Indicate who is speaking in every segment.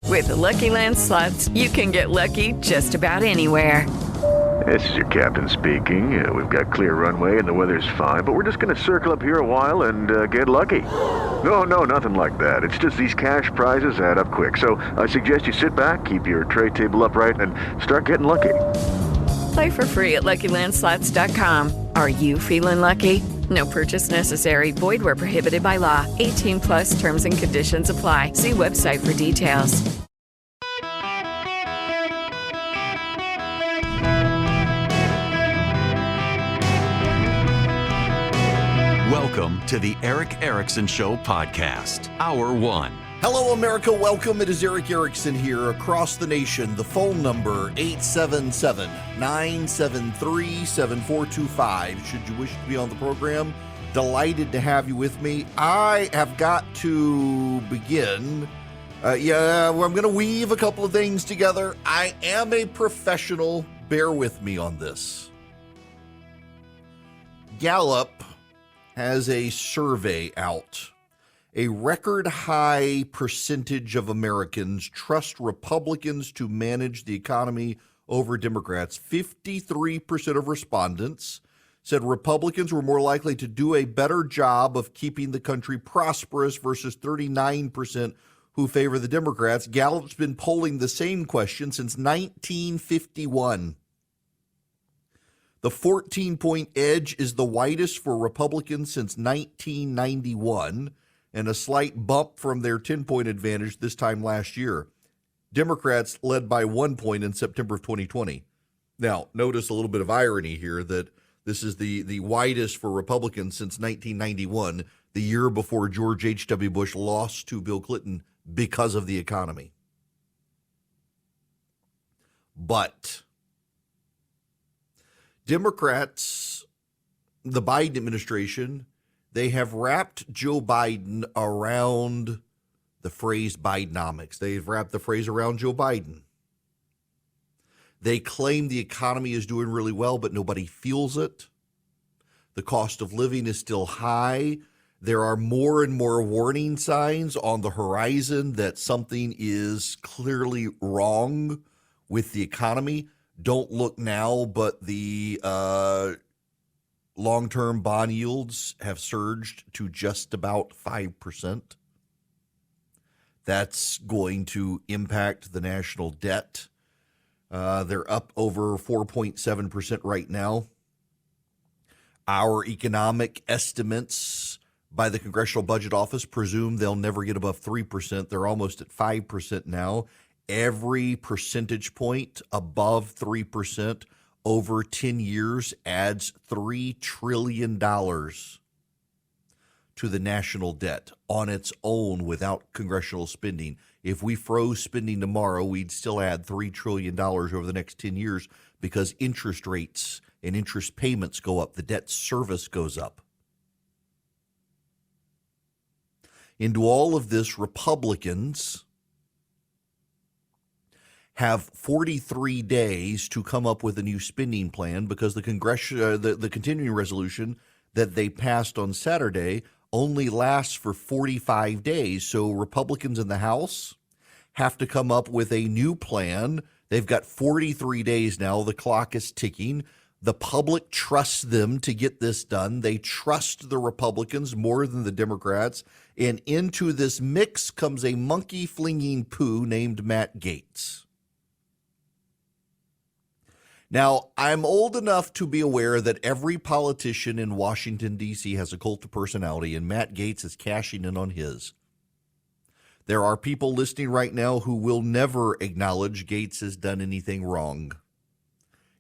Speaker 1: With the Lucky Land Slots, you can get lucky just about anywhere.
Speaker 2: This is your captain speaking. We've got clear runway and the weather's fine, but we're just going to circle up here a while and get lucky. No, nothing like that. It's just these cash prizes add up quick. So I suggest you sit back, keep your tray table upright, and start getting lucky.
Speaker 1: Play for free at LuckyLandSlots.com. Are you feeling lucky? No purchase necessary. Void where prohibited by law. 18 plus terms and conditions apply. See website for details.
Speaker 3: Welcome to the Eric Erickson Show podcast, Hour 1.
Speaker 4: Hello, America. Welcome. It is Eric Erickson here across the nation. The phone number, 877-973-7425. Should you wish to be on the program, delighted to have you with me. I have got to begin. I'm going to weave a couple of things together. I am a professional. Bear with me on this. Gallup has a survey out. A record high percentage of Americans trust Republicans to manage the economy over Democrats. 53% of respondents said Republicans were more likely to do a better job of keeping the country prosperous versus 39% who favor the Democrats. Gallup's been polling the same question since 1951. The 14-point edge is the widest for Republicans since 1991, and a slight bump from their 10-point advantage this time last year. Democrats led by 1 point in September of 2020. Now, notice a little bit of irony here that this is the widest for Republicans since 1991, the year before George H.W. Bush lost to Bill Clinton because of the economy. But Democrats, the Biden administration, they have wrapped Joe Biden around the phrase Bidenomics. They've wrapped the phrase around Joe Biden. They claim the economy is doing really well, but nobody feels it. The cost of living is still high. There are more and more warning signs on the horizon that something is clearly wrong with the economy. Don't look now, but the long-term bond yields have surged to just about 5%. That's going to impact the national debt. They're up over 4.7% right now. Our economic estimates by the Congressional Budget Office presume they'll never get above 3%. They're almost at 5% now. Every percentage point above 3% over 10 years adds $3 trillion to the national debt on its own without congressional spending. If we froze spending tomorrow, we'd still add $3 trillion over the next 10 years because interest rates and interest payments go up. The debt service goes up. Into all of this, Republicans have 43 days to come up with a new spending plan because the the continuing resolution that they passed on Saturday only lasts for 45 days. So Republicans in the House have to come up with a new plan. They've got 43 days now. The clock is ticking. The public trusts them to get this done. They trust the Republicans more than the Democrats. And into this mix comes a monkey flinging poo named Matt Gaetz. Now, I'm old enough to be aware that every politician in Washington, D.C. has a cult of personality, and Matt Gaetz is cashing in on his. There are people listening right now who will never acknowledge Gaetz has done anything wrong.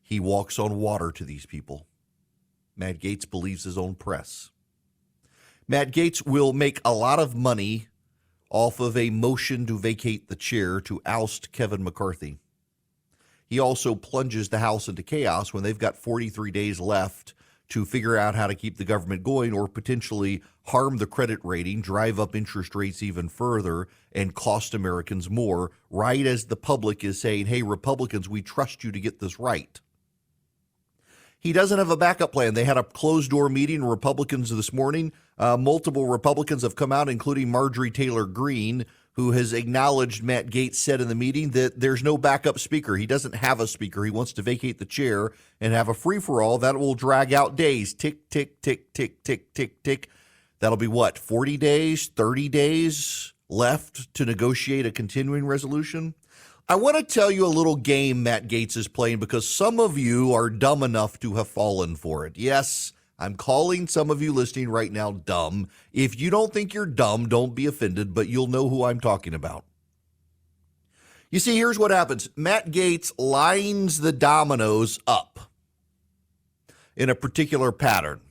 Speaker 4: He walks on water to these people. Matt Gaetz believes his own press. Matt Gaetz will make a lot of money off of a motion to vacate the chair to oust Kevin McCarthy. He also plunges the House into chaos when they've got 43 days left to figure out how to keep the government going or potentially harm the credit rating, drive up interest rates even further, and cost Americans more, right as the public is saying, hey, Republicans, we trust you to get this right. He doesn't have a backup plan. They had a closed-door meeting, Republicans this morning. Multiple Republicans have come out, including Marjorie Taylor Greene, who has acknowledged Matt Gaetz said in the meeting that there's no backup speaker. He doesn't have a speaker. He wants to vacate the chair and have a free-for-all. That will drag out days. Tick, tick, tick, tick, tick, tick, tick. That'll be what, 40 days, 30 days left to negotiate a continuing resolution? I want to tell you a little game Matt Gaetz is playing because some of you are dumb enough to have fallen for it. Yes, I'm calling some of you listening right now dumb. If you don't think you're dumb, don't be offended, but you'll know who I'm talking about. You see, here's what happens. Matt Gaetz lines the dominoes up in a particular pattern.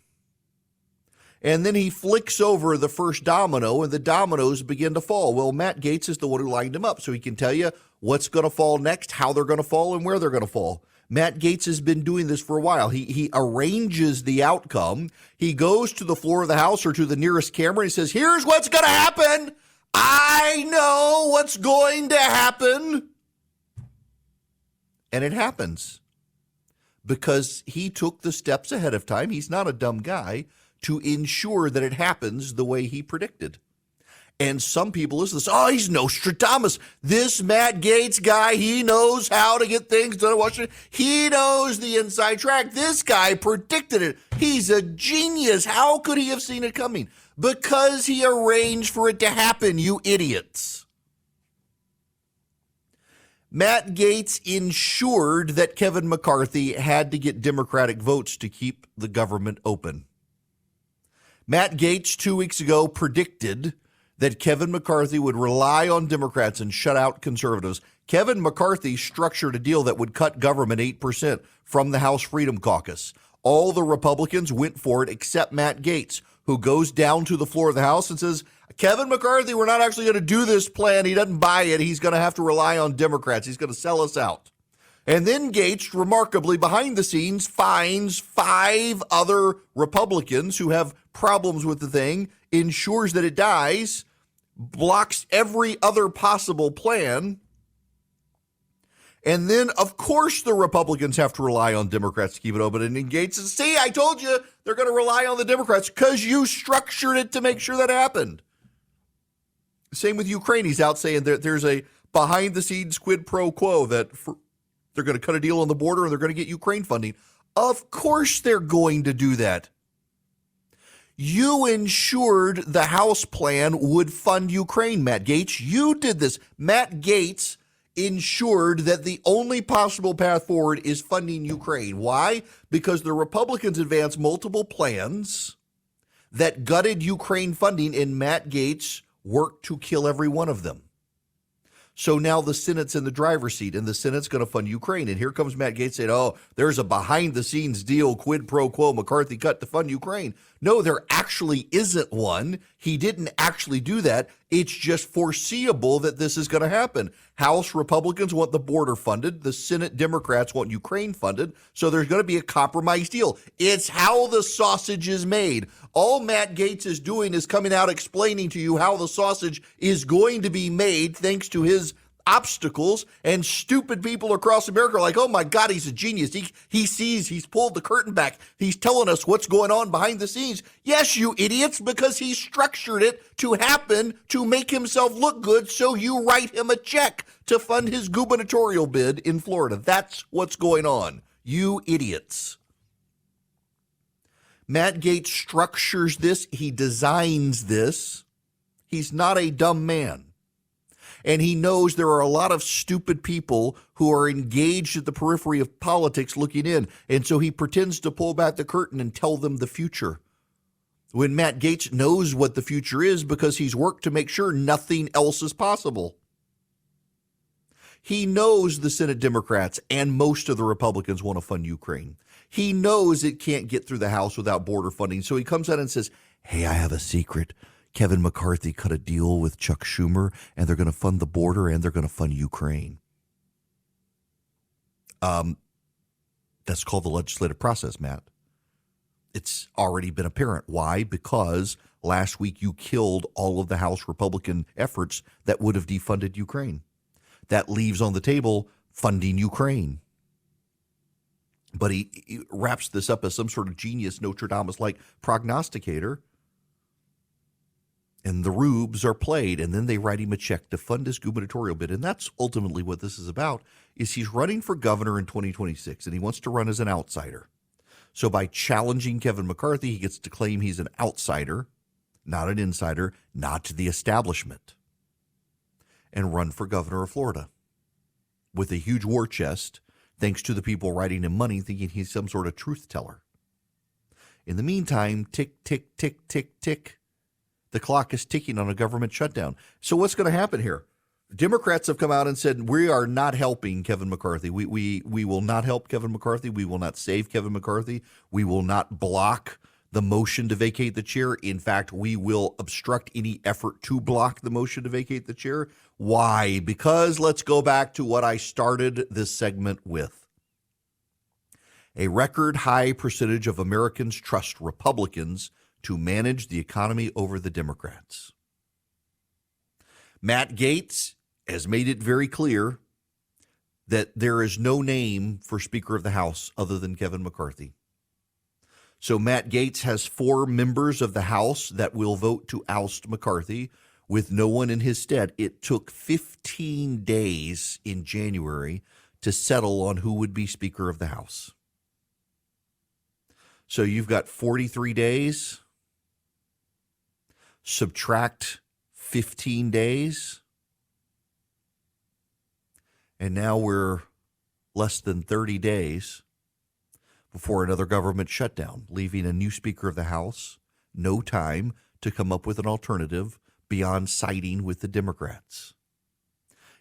Speaker 4: And then he flicks over the first domino and the dominoes begin to fall. Well, Matt Gaetz is the one who lined them up, so he can tell you what's going to fall next, how they're going to fall, and where they're going to fall. Matt Gaetz has been doing this for a while. He arranges the outcome. He goes to the floor of the House or to the nearest camera and he says, here's what's going to happen. I know what's going to happen. And it happens because he took the steps ahead of time. He's not a dumb guy to ensure that it happens the way he predicted. And some people listen to this, oh, he's Nostradamus. This Matt Gaetz guy, he knows how to get things done in Washington. He knows the inside track. This guy predicted it. He's a genius. How could he have seen it coming? Because he arranged for it to happen, you idiots. Matt Gaetz ensured that Kevin McCarthy had to get Democratic votes to keep the government open. Matt Gaetz 2 weeks ago predicted that Kevin McCarthy would rely on Democrats and shut out conservatives. Kevin McCarthy structured a deal that would cut government 8% from the House Freedom Caucus. All the Republicans went for it except Matt Gaetz, who goes down to the floor of the House and says, Kevin McCarthy, we're not actually going to do this plan. He doesn't buy it. He's going to have to rely on Democrats. He's going to sell us out. And then Gaetz, remarkably, behind the scenes, finds 5 other Republicans who have problems with the thing, ensures that it dies, blocks every other possible plan. And then, of course, the Republicans have to rely on Democrats to keep it open. And Gaetz says, see, I told you they're going to rely on the Democrats because you structured it to make sure that happened. Same with Ukraine. He's out saying that there's a behind-the-scenes quid pro quo that they're going to cut a deal on the border and they're going to get Ukraine funding. Of course they're going to do that. You ensured the House plan would fund Ukraine, Matt Gaetz. You did this. Matt Gaetz ensured that the only possible path forward is funding Ukraine. Why? Because the Republicans advanced multiple plans that gutted Ukraine funding, and Matt Gaetz worked to kill every one of them. So now the Senate's in the driver's seat, and the Senate's going to fund Ukraine. And here comes Matt Gaetz saying, oh, there's a behind-the-scenes deal, quid pro quo, McCarthy cut to fund Ukraine. No, there actually isn't one. He didn't actually do that. It's just foreseeable that this is going to happen. House Republicans want the border funded. The Senate Democrats want Ukraine funded. So there's going to be a compromise deal. It's how the sausage is made. All Matt Gaetz is doing is coming out explaining to you how the sausage is going to be made thanks to his obstacles, and stupid people across America are like, oh my God, he's a genius. He sees, he's pulled the curtain back. He's telling us what's going on behind the scenes. Yes, you idiots, because he structured it to happen to make himself look good, so you write him a check to fund his gubernatorial bid in Florida. That's what's going on, you idiots. Matt Gaetz structures this. He designs this. He's not a dumb man. And he knows there are a lot of stupid people who are engaged at the periphery of politics looking in. And so he pretends to pull back the curtain and tell them the future. When Matt Gaetz knows what the future is because he's worked to make sure nothing else is possible. He knows the Senate Democrats and most of the Republicans want to fund Ukraine. He knows it can't get through the House without border funding. So he comes out and says, hey, I have a secret. Kevin McCarthy cut a deal with Chuck Schumer, and they're going to fund the border and they're going to fund Ukraine. That's called the legislative process, Matt. It's already been apparent. Why? Because last week you killed all of the House Republican efforts that would have defunded Ukraine. That leaves on the table funding Ukraine. But he wraps this up as some sort of genius Nostradamus-like prognosticator. and the rubes are played, and then they write him a check to fund his gubernatorial bid. And that's ultimately what this is about, is he's running for governor in 2026, and he wants to run as an outsider. So by challenging Kevin McCarthy, he gets to claim he's an outsider, not an insider, not the establishment, and run for governor of Florida with a huge war chest, thanks to the people writing him money, thinking he's some sort of truth teller. In the meantime, tick, tick, tick, tick, tick, the clock is ticking on a government shutdown. So what's going to happen here? Democrats have come out and said, we are not helping Kevin McCarthy. We will not help Kevin McCarthy. We will not save Kevin McCarthy. We will not block the motion to vacate the chair. In fact, we will obstruct any effort to block the motion to vacate the chair. Why? Because let's go back to what I started this segment with. A record high percentage of Americans trust Republicans to manage the economy over the Democrats. Matt Gaetz has made it very clear that there is no name for Speaker of the House other than Kevin McCarthy. So Matt Gaetz has 4 members of the House that will vote to oust McCarthy with no one in his stead. It took 15 days in January to settle on who would be Speaker of the House. So you've got 43 days, subtract 15 days, and now we're less than 30 days before another government shutdown, leaving a new Speaker of the House no time to come up with an alternative beyond siding with the Democrats.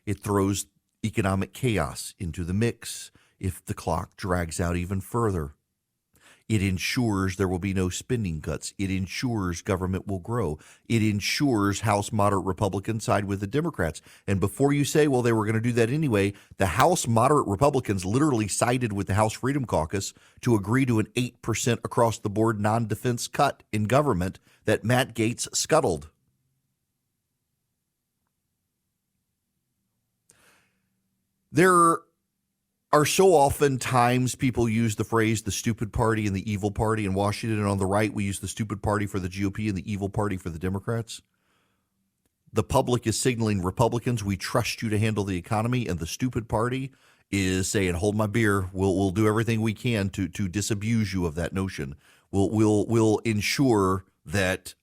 Speaker 4: It throws economic chaos into the mix if the clock drags out even further. It ensures there will be no spending cuts. It ensures government will grow. It ensures House moderate Republicans side with the Democrats. And before you say, well, they were going to do that anyway, the House moderate Republicans literally sided with the House Freedom Caucus to agree to an 8% across-the-board non-defense cut in government that Matt Gaetz scuttled. There are so often times people use the phrase the stupid party and the evil party in Washington, and on the right we use the stupid party for the GOP and the evil party for the Democrats. The public is signaling Republicans, we trust you to handle the economy, and the stupid party is saying, hold my beer, we'll do everything we can to disabuse you of that notion. We'll ensure that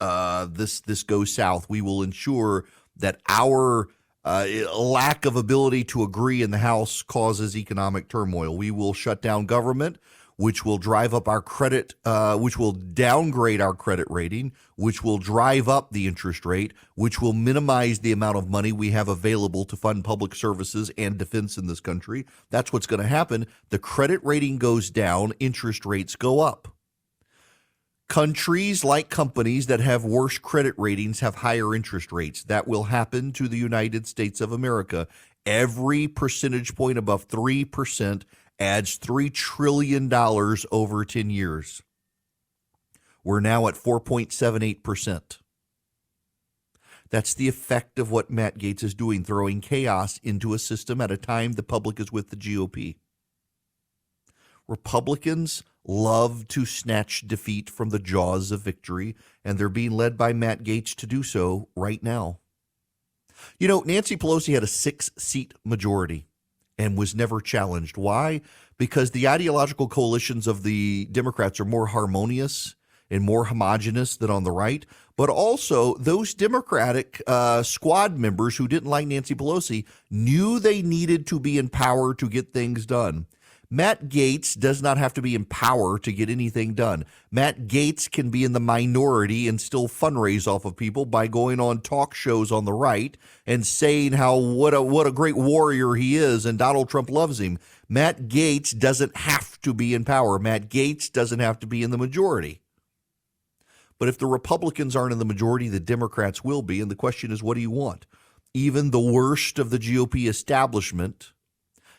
Speaker 4: this goes south. We will ensure that our lack of ability to agree in the House causes economic turmoil. We will shut down government, which will drive up our credit, which will downgrade our credit rating, which will drive up the interest rate, which will minimize the amount of money we have available to fund public services and defense in this country. That's what's going to happen. The credit rating goes down, interest rates go up. Countries like companies that have worse credit ratings have higher interest rates. That will happen to the United States of America. Every percentage point above 3% adds $3 trillion over 10 years. We're now at 4.78%. That's the effect of what Matt Gaetz is doing, throwing chaos into a system at a time the public is with the GOP. Republicans love to snatch defeat from the jaws of victory, and they're being led by Matt Gaetz to do so right now. You know, Nancy Pelosi had a 6-seat majority and was never challenged. Why? Because the ideological coalitions of the Democrats are more harmonious and more homogenous than on the right. But also, those Democratic squad members who didn't like Nancy Pelosi knew they needed to be in power to get things done. Matt Gaetz does not have to be in power to get anything done. Matt Gaetz can be in the minority and still fundraise off of people by going on talk shows on the right and saying how what a great warrior he is and Donald Trump loves him. Matt Gaetz doesn't have to be in power. Matt Gaetz doesn't have to be in the majority. But if the Republicans aren't in the majority, the Democrats will be. And the question is, what do you want? Even the worst of the GOP establishment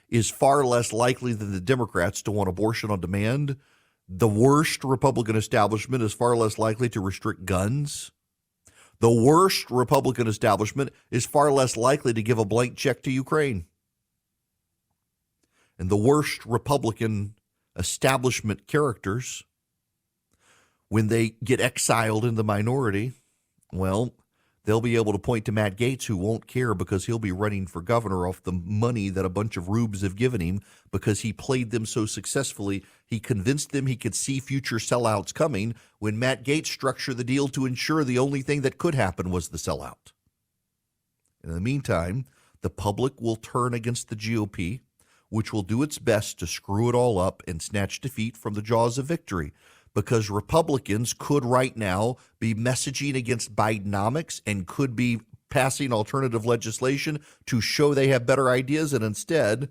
Speaker 4: is far less likely than the Democrats to want abortion on demand. The worst Republican establishment is far less likely to restrict guns. The worst Republican establishment is far less likely to give a blank check to Ukraine. And the worst Republican establishment characters, when they get exiled in the minority, well, they'll be able to point to Matt Gaetz, who won't care because he'll be running for governor off the money that a bunch of rubes have given him because he played them so successfully. He convinced them he could see future sellouts coming when Matt Gaetz structured the deal to ensure the only thing that could happen was the sellout. In the meantime, the public will turn against the GOP, which will do its best to screw it all up and snatch defeat from the jaws of victory. Because Republicans could right now be messaging against Bidenomics and could be passing alternative legislation to show they have better ideas, and instead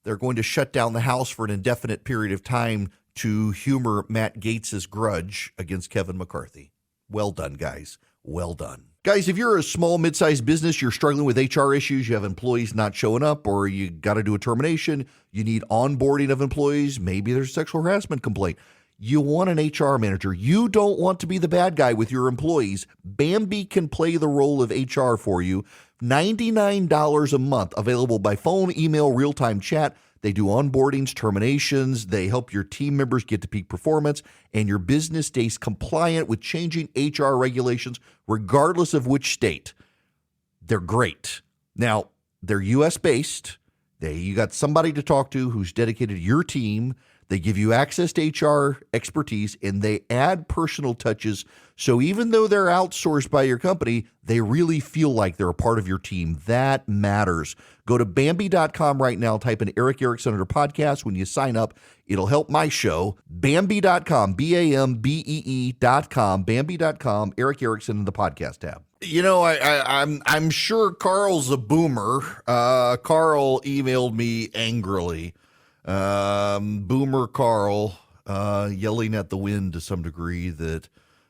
Speaker 4: they're going to shut down the House for an indefinite period of time to humor Matt Gaetz's grudge against Kevin McCarthy. Well done, guys. Well done. Guys, if you're a small, mid-sized business, you're struggling with HR issues, you have employees not showing up, or you got to do a termination, you need onboarding of employees, maybe there's a sexual harassment complaint. You want an HR manager. You don't want to be the bad guy with your employees. Bambee can play the role of HR for you. $99 a month, available by phone, email, real-time chat. They do onboardings, terminations. They help your team members get to peak performance, and your business stays compliant with changing HR regulations, regardless of which state. They're great. Now, they're U.S.-based. You got somebody to talk to who's dedicated to your team. They give you access to HR expertise, and they add personal touches. So even though they're outsourced by your company, they really feel like they're a part of your team. That matters. Go to Bambee.com right now. Type in Eric Erickson under podcast. When you sign up, it'll help my show. Bambee.com, Bambee.com, Bambee.com, Eric Erickson in the podcast tab. You know, I'm sure Carl's a boomer. Carl emailed me angrily. Boomer Carl, yelling at the wind to some degree that,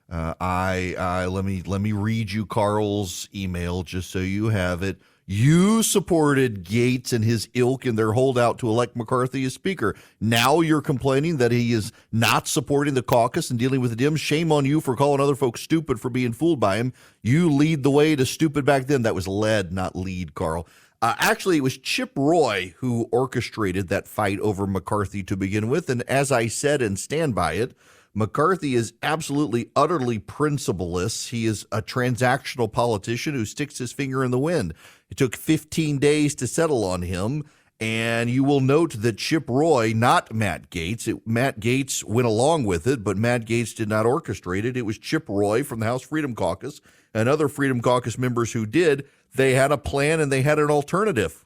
Speaker 4: let me read you Carl's email just so you have it. You supported Gaetz and his ilk in their holdout to elect McCarthy as speaker. Now you're complaining that he is not supporting the caucus and dealing with the Dems. Shame on you for calling other folks stupid for being fooled by him. You lead the way to stupid back then. That was led, not lead, Carl. Actually, it was Chip Roy who orchestrated that fight over McCarthy to begin with. And as I said and stand by it, McCarthy is absolutely, utterly principleless. He is a transactional politician who sticks his finger in the wind. It took 15 days to settle on him. And you will note that Chip Roy, not Matt Gaetz, Matt Gaetz went along with it, but Matt Gaetz did not orchestrate it. It was Chip Roy from the House Freedom Caucus and other Freedom Caucus members who did. They had a plan and they had an alternative.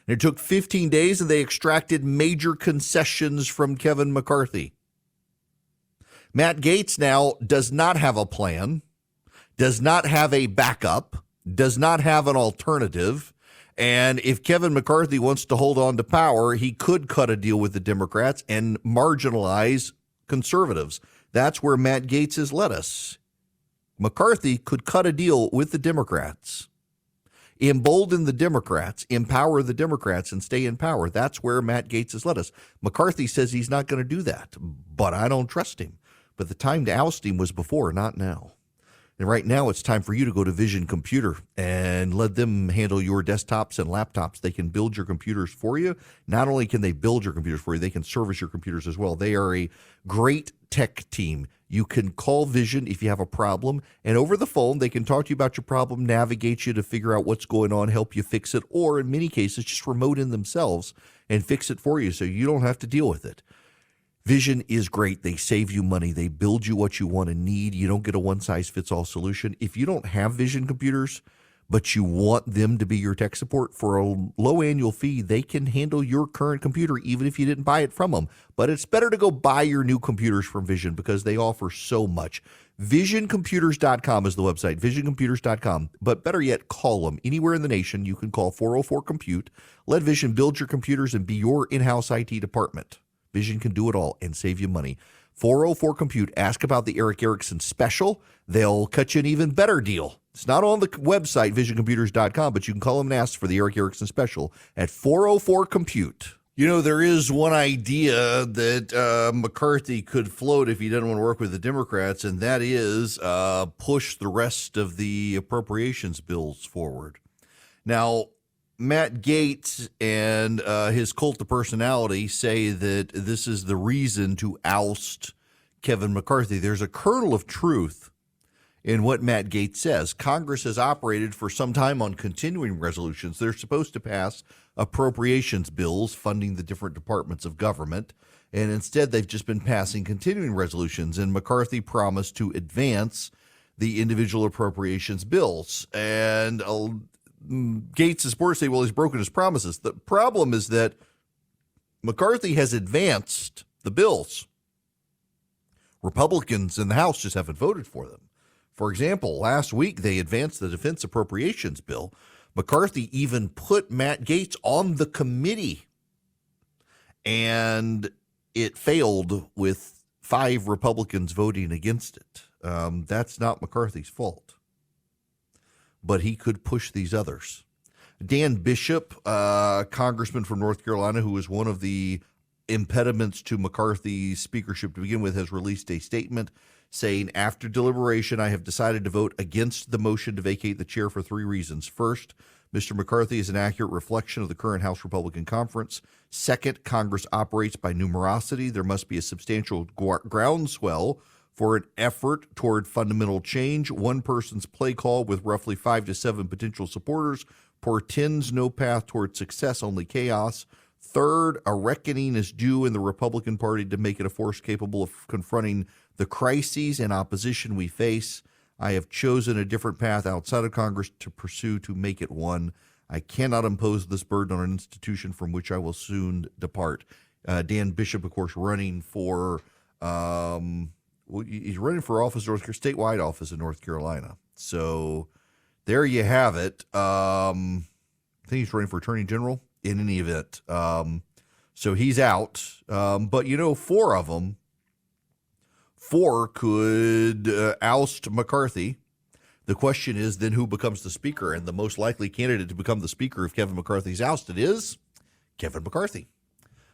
Speaker 4: And it took 15 days and they extracted major concessions from Kevin McCarthy. Matt Gaetz now does not have a plan, does not have a backup, does not have an alternative. And if Kevin McCarthy wants to hold on to power, he could cut a deal with the Democrats and marginalize conservatives. That's where Matt Gaetz has led us. McCarthy could cut a deal with the Democrats, embolden the Democrats, empower the Democrats, and stay in power. That's where Matt Gaetz has led us. McCarthy says he's not going to do that, but I don't trust him. But the time to oust him was before, not now. And right now, it's time for you to go to Vision Computer and let them handle your desktops and laptops. They can build your computers for you. Not only can they build your computers for you, they can service your computers as well. They are a great tech team. You can call Vision if you have a problem, and over the phone, they can talk to you about your problem, navigate you to figure out what's going on, help you fix it, or in many cases, just remote in themselves and fix it for you so you don't have to deal with it. Vision is great. They save you money. They build you what you want and need. You don't get a one-size-fits-all solution. If you don't have Vision computers, but you want them to be your tech support for a low annual fee, they can handle your current computer even if you didn't buy it from them. But it's better to go buy your new computers from Vision because they offer so much. VisionComputers.com is the website, VisionComputers.com. But better yet, call them. Anywhere in the nation, you can call 404-COMPUTE. Let Vision build your computers and be your in-house IT department. Vision can do it all and save you money. 404-COMPUTE. Ask about the Eric Erickson special. They'll cut you an even better deal. It's not on the website, visioncomputers.com, but you can call them and ask for the Eric Erickson special at 404-COMPUTE. You know, there is one idea that McCarthy could float if he doesn't want to work with the Democrats, and that is push the rest of the appropriations bills forward. Now, Matt Gaetz and his cult of personality say that this is the reason to oust Kevin McCarthy. There's a kernel of truth in what Matt Gaetz says. Congress has operated for some time on continuing resolutions. They're supposed to pass appropriations bills funding the different departments of government, and instead they've just been passing continuing resolutions, and McCarthy promised to advance the individual appropriations bills. And Gaetz' supporters say, well, he's broken his promises. The problem is that McCarthy has advanced the bills. Republicans in the House just haven't voted for them. For example, last week they advanced the defense appropriations bill. McCarthy even put Matt Gaetz on the committee, and it failed with 5 Republicans voting against it. That's not McCarthy's fault, but he could push these others. Dan Bishop, congressman from North Carolina, who was one of the impediments to McCarthy's speakership to begin with, has released a statement saying, after deliberation, I have decided to vote against the motion to vacate the chair for 3 reasons. First, Mr. McCarthy is an accurate reflection of the current House Republican Conference. Second, Congress operates by numerosity. There must be a substantial groundswell for an effort toward fundamental change. One person's play call with roughly 5 to 7 potential supporters portends no path toward success, only chaos. Third, a reckoning is due in the Republican Party to make it a force capable of confronting the crises and opposition we face. I have chosen a different path outside of Congress to pursue to make it one. I cannot impose this burden on an institution from which I will soon depart. Dan Bishop, of course, running for he's running for office, statewide office in North Carolina. So there you have it. I think he's running for Attorney General in any event. So he's out. But, 4 of them, 4 could oust McCarthy. The question is then who becomes the speaker? And the most likely candidate to become the speaker if Kevin McCarthy's ousted is Kevin McCarthy.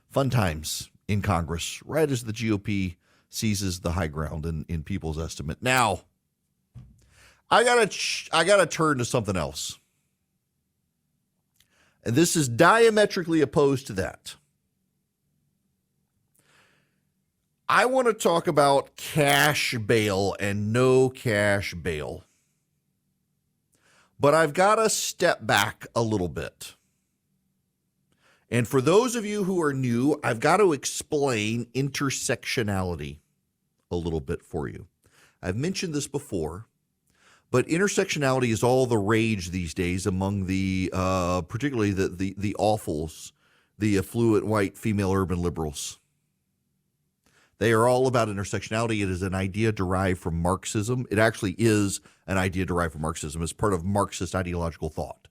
Speaker 4: Fun times in Congress, right as the GOP seizes the high ground in people's estimate. Now, I gotta turn to something else. And this is diametrically opposed to that. I want to talk about cash bail and no cash bail. But I've got to step back a little bit. And for those of you who are new, I've got to explain intersectionality a little bit for you. I've mentioned this before, but intersectionality is all the rage these days among the, particularly the awfuls, the affluent white female urban liberals. They are all about intersectionality. It is an idea derived from Marxism. It actually is an idea derived from Marxism. It's part of Marxist ideological thought.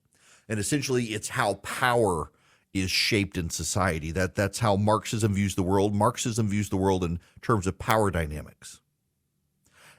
Speaker 4: And essentially, it's how power is shaped in society. That's how Marxism views the world. Marxism views the world in terms of power dynamics.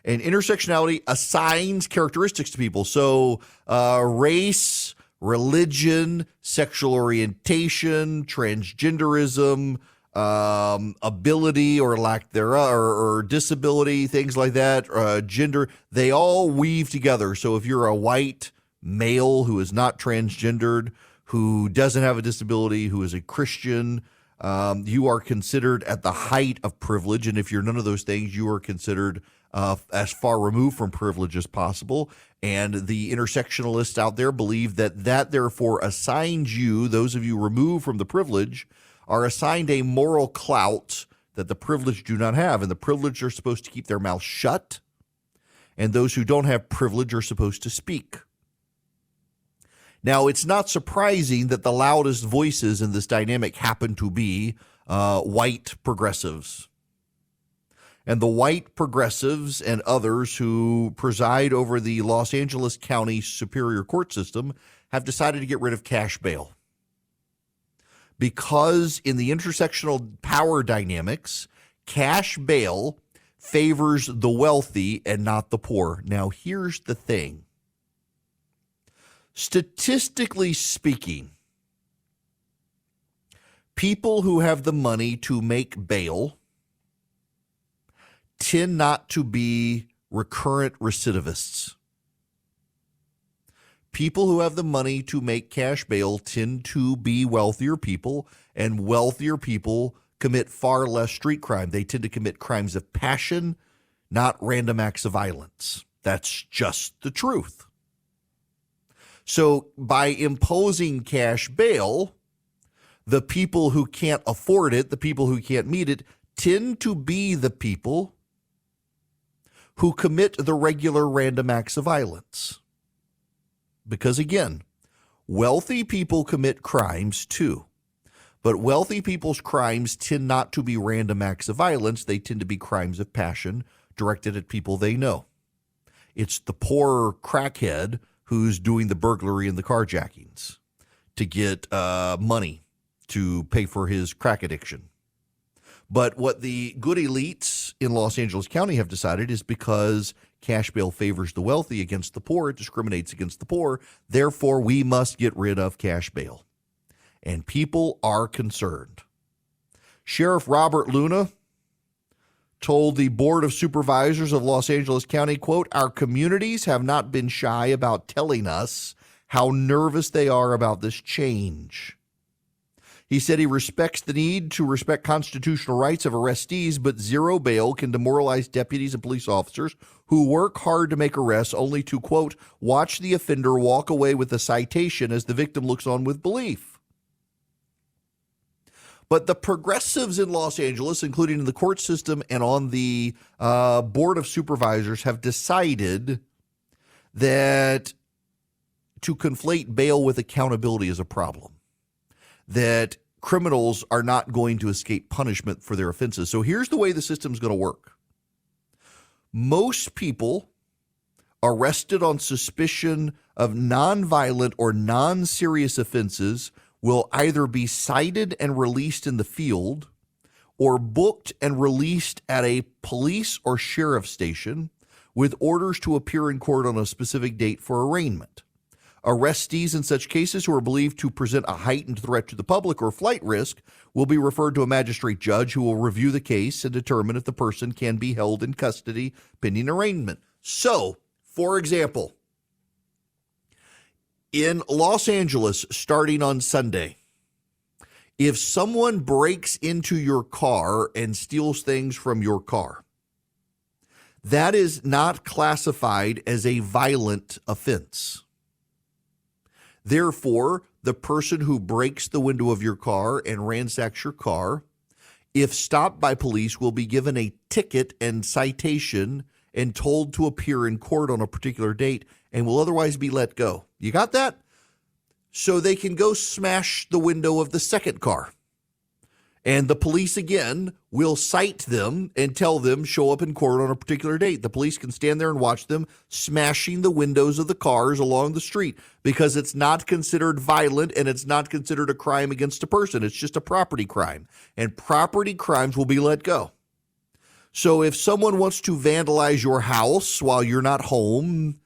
Speaker 4: And intersectionality assigns characteristics to people. So race, religion, sexual orientation, transgenderism, ability or lack thereof, or disability, things like that, gender, they all weave together. So if you're a white male who is not transgendered, who doesn't have a disability, who is a Christian, you are considered at the height of privilege. And if you're none of those things, you are considered as far removed from privilege as possible. And the intersectionalists out there believe that therefore assigns you, those of you removed from the privilege, are assigned a moral clout that the privileged do not have. And the privileged are supposed to keep their mouths shut, and those who don't have privilege are supposed to speak. Now, it's not surprising that the loudest voices in this dynamic happen to be white progressives. And the white progressives and others who preside over the Los Angeles County Superior Court system have decided to get rid of cash bail. Because in the intersectional power dynamics, cash bail favors the wealthy and not the poor. Now, here's the thing. Statistically speaking, people who have the money to make bail tend not to be recurrent recidivists. People who have the money to make cash bail tend to be wealthier people, and wealthier people commit far less street crime. They tend to commit crimes of passion, not random acts of violence. That's just the truth. So by imposing cash bail, the people who can't afford it, the people who can't meet it, tend to be the people who commit the regular random acts of violence. Because again, wealthy people commit crimes too. But wealthy people's crimes tend not to be random acts of violence. They tend to be crimes of passion directed at people they know. It's the poor crackhead who's doing the burglary and the carjackings to get money to pay for his crack addiction. But what the good elites in Los Angeles County have decided is because cash bail favors the wealthy against the poor, it discriminates against the poor, therefore we must get rid of cash bail. And people are concerned. Sheriff Robert Luna told the Board of Supervisors of Los Angeles County, quote, "Our communities have not been shy about telling us how nervous they are about this change." He said he respects the need to respect constitutional rights of arrestees, but zero bail can demoralize deputies and police officers who work hard to make arrests only to, quote, "watch the offender walk away with a citation as the victim looks on with belief." But the progressives in Los Angeles, including in the court system and on the Board of Supervisors, have decided that to conflate bail with accountability is a problem, that criminals are not going to escape punishment for their offenses. So here's the way the system's going to work. Most people arrested on suspicion of nonviolent or non-serious offenses will either be cited and released in the field or booked and released at a police or sheriff station with orders to appear in court on a specific date for arraignment. Arrestees in such cases who are believed to present a heightened threat to the public or flight risk will be referred to a magistrate judge who will review the case and determine if the person can be held in custody pending arraignment. So, for example, in Los Angeles, starting on Sunday, if someone breaks into your car and steals things from your car, that is not classified as a violent offense. Therefore, the person who breaks the window of your car and ransacks your car, if stopped by police, will be given a ticket and citation and told to appear in court on a particular date and will otherwise be let go. You got that? So they can go smash the window of the second car. And the police, again, will cite them and tell them, show up in court on a particular date. The police can stand there and watch them smashing the windows of the cars along the street because it's not considered violent and it's not considered a crime against a person. It's just a property crime. And property crimes will be let go. So if someone wants to vandalize your house while you're not home,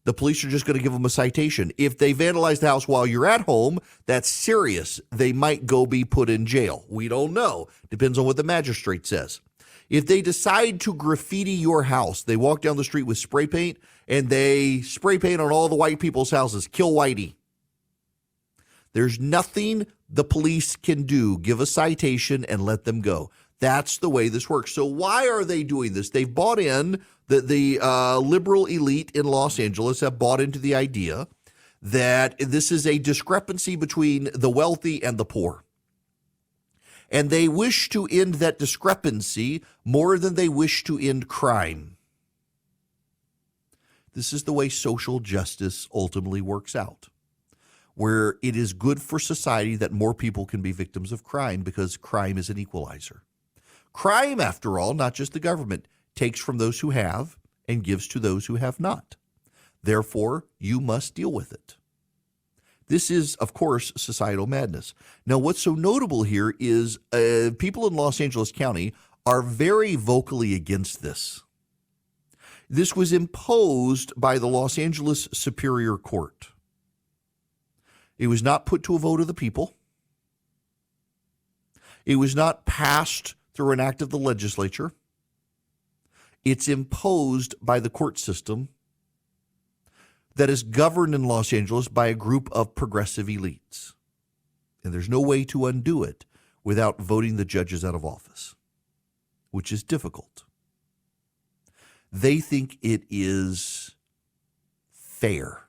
Speaker 4: the police are just going to give them a citation. If they vandalize the house while you're at home, that's serious. They might go be put in jail. We don't know. Depends on what the magistrate says. If they decide to graffiti your house, they walk down the street with spray paint and they spray paint on all the white people's houses, kill whitey. There's nothing the police can do. Give a citation and let them go. That's the way this works. So why are they doing this? They've bought in, the liberal elite in Los Angeles have bought into the idea that this is a discrepancy between the wealthy and the poor. And they wish to end that discrepancy more than they wish to end crime. This is the way social justice ultimately works out, where it is good for society that more people can be victims of crime because crime is an equalizer. Crime, after all, not just the government, takes from those who have and gives to those who have not. Therefore, you must deal with it. This is, of course, societal madness. Now, what's so notable here is people in Los Angeles County are very vocally against this. This was imposed by the Los Angeles Superior Court. It was not put to a vote of the people. It was not passed through an act of the legislature. It's imposed by the court system that is governed in Los Angeles by a group of progressive elites. And there's no way to undo it without voting the judges out of office, which is difficult. They think it is fair.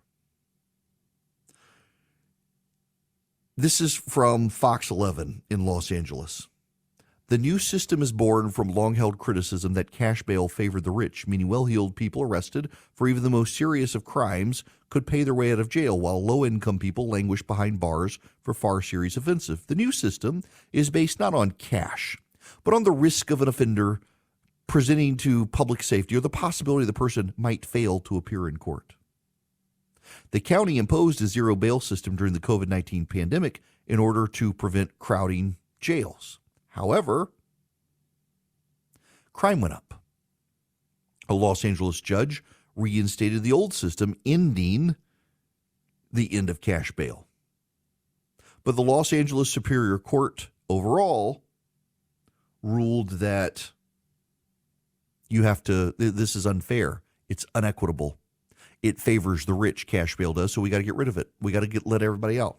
Speaker 4: This is from Fox 11 in Los Angeles. The new system is born from long-held criticism that cash bail favored the rich, meaning well-heeled people arrested for even the most serious of crimes could pay their way out of jail, while low-income people languish behind bars for far serious offenses. The new system is based not on cash, but on the risk of an offender presenting to public safety or the possibility the person might fail to appear in court. The county imposed a zero bail system during the COVID-19 pandemic in order to prevent crowding jails. However, crime went up. A Los Angeles judge reinstated the old system, ending the end of cash bail. But the Los Angeles Superior Court overall ruled that this is unfair. It's unequitable. It favors the rich, cash bail does, so we got to get rid of it. We got to let everybody out.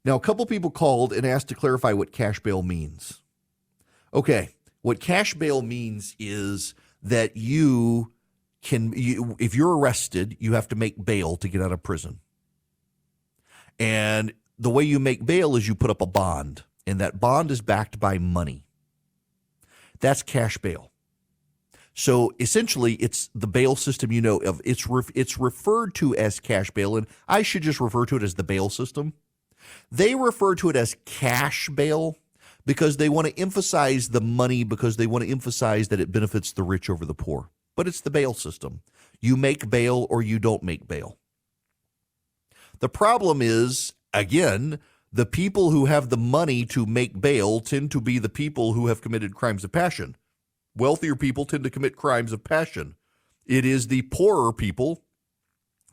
Speaker 4: Now, a couple people called and asked to clarify what cash bail means. Okay, what cash bail means is that if you're arrested, you have to make bail to get out of prison. And the way you make bail is you put up a bond, and that bond is backed by money. That's cash bail. So essentially, it's the bail system of. It's referred to as cash bail, and I should just refer to it as the bail system. They refer to it as cash bail because they want to emphasize the money, because they want to emphasize that it benefits the rich over the poor. But it's the bail system. You make bail or you don't make bail. The problem is, again, the people who have the money to make bail tend to be the people who have committed crimes of passion. Wealthier people tend to commit crimes of passion. It is the poorer people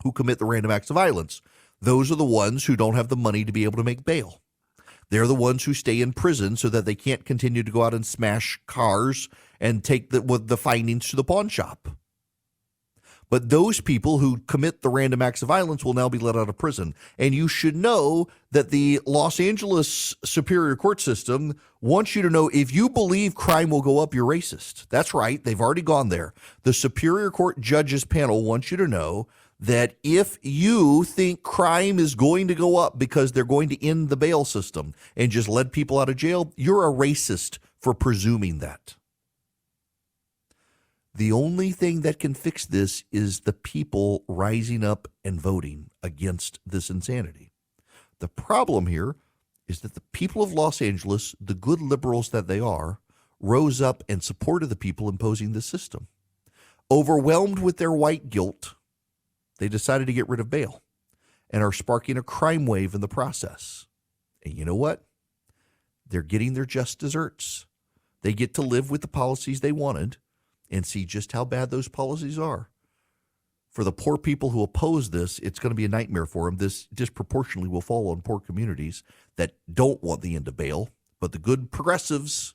Speaker 4: who commit the random acts of violence. Those are the ones who don't have the money to be able to make bail. They're the ones who stay in prison so that they can't continue to go out and smash cars and take the findings to the pawn shop. But those people who commit the random acts of violence will now be let out of prison. And you should know that the Los Angeles Superior Court system wants you to know if you believe crime will go up, you're racist. That's right. They've already gone there. The Superior Court judges panel wants you to know that if you think crime is going to go up because they're going to end the bail system and just let people out of jail, you're a racist for presuming that. The only thing that can fix this is the people rising up and voting against this insanity. The problem here is that the people of Los Angeles, the good liberals that they are, rose up and supported the people imposing this system. Overwhelmed with their white guilt, they decided to get rid of bail and are sparking a crime wave in the process. And you know what? They're getting their just desserts. They get to live with the policies they wanted and see just how bad those policies are. For the poor people who oppose this, it's going to be a nightmare for them. This disproportionately will fall on poor communities that don't want the end of bail. But the good progressives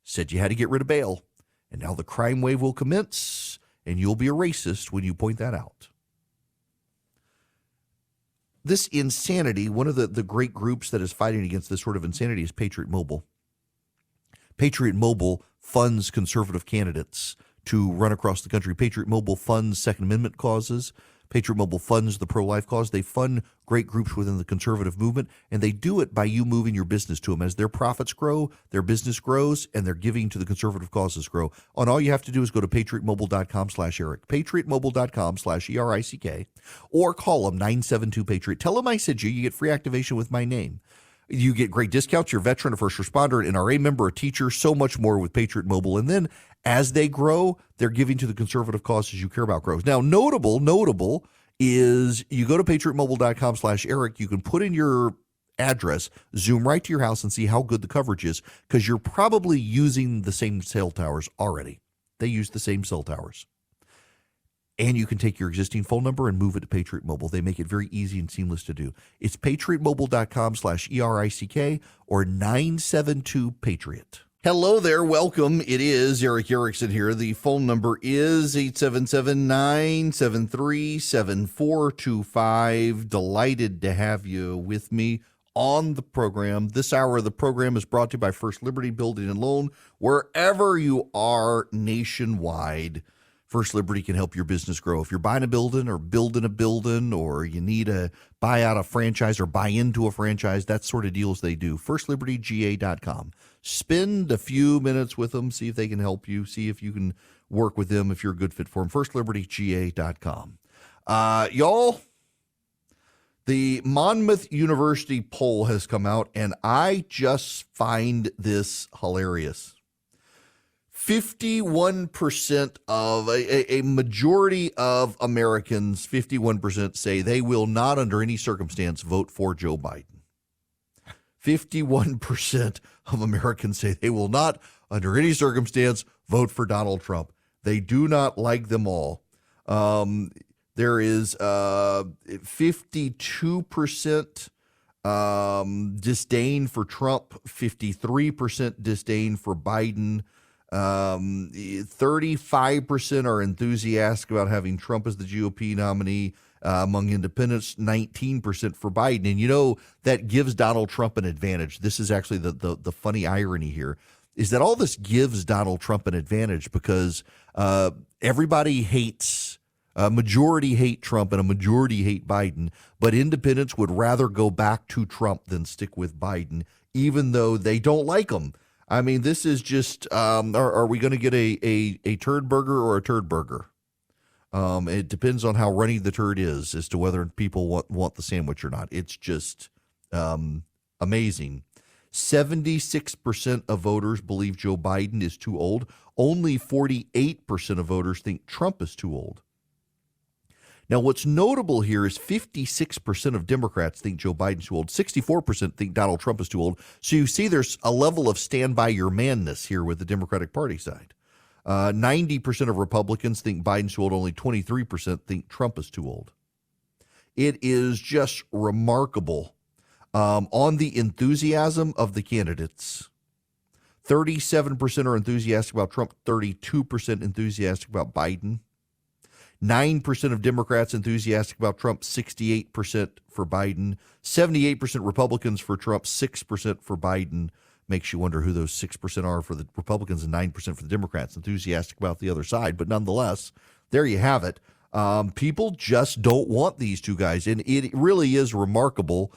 Speaker 4: said you had to get rid of bail. And now the crime wave will commence, and you'll be a racist when you point that out. This insanity, one of the great groups that is fighting against this sort of insanity is Patriot Mobile. Patriot Mobile funds conservative candidates to run across the country. Patriot Mobile funds Second Amendment causes. Patriot Mobile funds the pro-life cause. They fund great groups within the conservative movement, and they do it by you moving your business to them. As their profits grow, their business grows, and their giving to the conservative causes grow. And all you have to do is go to patriotmobile.com/Eric, patriotmobile.com/ERICK, or call them 972-PATRIOT. Tell them I said you get free activation with my name. You get great discounts. You're a veteran, a first responder, an NRA member, a teacher, so much more with Patriot Mobile. And then as they grow, they're giving to the conservative causes you care about grows. Now, notable is you go to patriotmobile.com/Eric. You can put in your address, zoom right to your house and see how good the coverage is because you're probably using the same cell towers already. They use the same cell towers. And you can take your existing phone number and move it to Patriot Mobile. They make it very easy and seamless to do. It's patriotmobile.com/ERICK or 972-PATRIOT. Hello there. Welcome. It is Eric Erickson here. The phone number is 877-973-7425. Delighted to have you with me on the program. This hour of the program is brought to you by First Liberty Building and Loan. Wherever you are nationwide, First Liberty can help your business grow. If you're buying a building or building a building, or you need to buy out a franchise or buy into a franchise, that sort of deals they do. FirstLibertyGA.com. Spend a few minutes with them, see if they can help you, see if you can work with them if you're a good fit for them. FirstLibertyGA.com. Y'all, the Monmouth University poll has come out, and I just find this hilarious. 51% of a majority of Americans, 51% say they will not under any circumstance vote for Joe Biden. 51% of Americans say they will not under any circumstance vote for Donald Trump. They do not like them all. There is 52% disdain for Trump, 53% disdain for Biden. 35% are enthusiastic about having Trump as the GOP nominee. Among independents, 19% for Biden. And, you know, that gives Donald Trump an advantage. This is actually the funny irony here, is that all this gives Donald Trump an advantage because everybody hates, a majority hate Trump and a majority hate Biden, but independents would rather go back to Trump than stick with Biden, even though they don't like him. I mean, this is just, are we going to get a turd burger or a turd burger? It depends on how runny the turd is as to whether people want the sandwich or not. It's just amazing. 76% of voters believe Joe Biden is too old. Only 48% of voters think Trump is too old. Now, what's notable here is 56% of Democrats think Joe Biden's too old. 64% think Donald Trump is too old. So you see there's a level of stand by your manness here with the Democratic Party side. 90% of Republicans think Biden's too old. Only 23% think Trump is too old. It is just remarkable. On the enthusiasm of the candidates, 37% are enthusiastic about Trump, 32% enthusiastic about Biden. 9% of Democrats enthusiastic about Trump, 68% for Biden, 78% Republicans for Trump, 6% for Biden. Makes you wonder who those 6% are for the Republicans and 9% for the Democrats, enthusiastic about the other side. But nonetheless, there you have it. People just don't want these two guys. And it really is remarkable.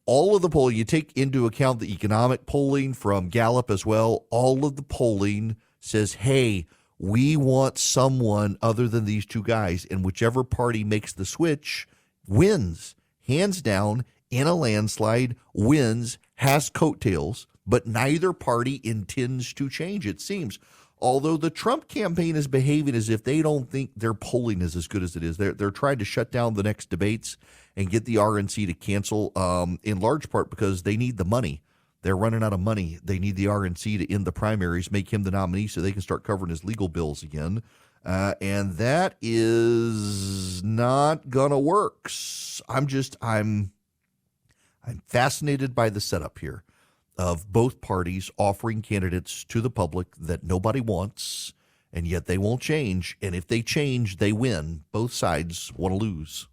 Speaker 4: All of the polling, you take into account the economic polling from Gallup as well, all of the polling says, hey, we want someone other than these two guys, and whichever party makes the switch wins, hands down, in a landslide, wins, has coattails, but neither party intends to change, it seems. Although the Trump campaign is behaving as if they don't think their polling is as good as it is. They're trying to shut down the next debates and get the RNC to cancel, in large part because they need the money. They're running out of money. They need the RNC to end the primaries, make him the nominee so they can start covering his legal bills again. And that is not going to work. I'm fascinated by the setup here of both parties offering candidates to the public that nobody wants, and yet they won't change. And if they change, they win. Both sides want to lose.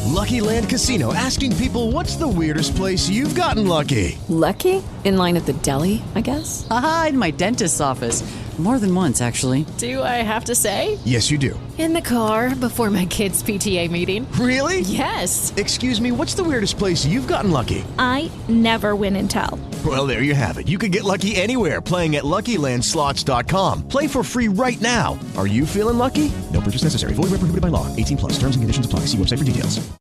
Speaker 5: Lucky Land Casino, asking people, what's the weirdest place you've gotten lucky?
Speaker 1: Lucky? In line at the deli, I guess?
Speaker 6: Aha, in my dentist's office. More than once, actually.
Speaker 7: Do I have to say?
Speaker 5: Yes, you do.
Speaker 7: In the car before my kids' PTA meeting.
Speaker 5: Really?
Speaker 7: Yes.
Speaker 5: Excuse me, what's the weirdest place you've gotten lucky?
Speaker 8: I never win and tell.
Speaker 5: Well, there you have it. You can get lucky anywhere, playing at LuckyLandSlots.com. Play for free right now. Are you feeling lucky? No purchase necessary. Void where prohibited by law. 18+. Terms and conditions apply. See website for details.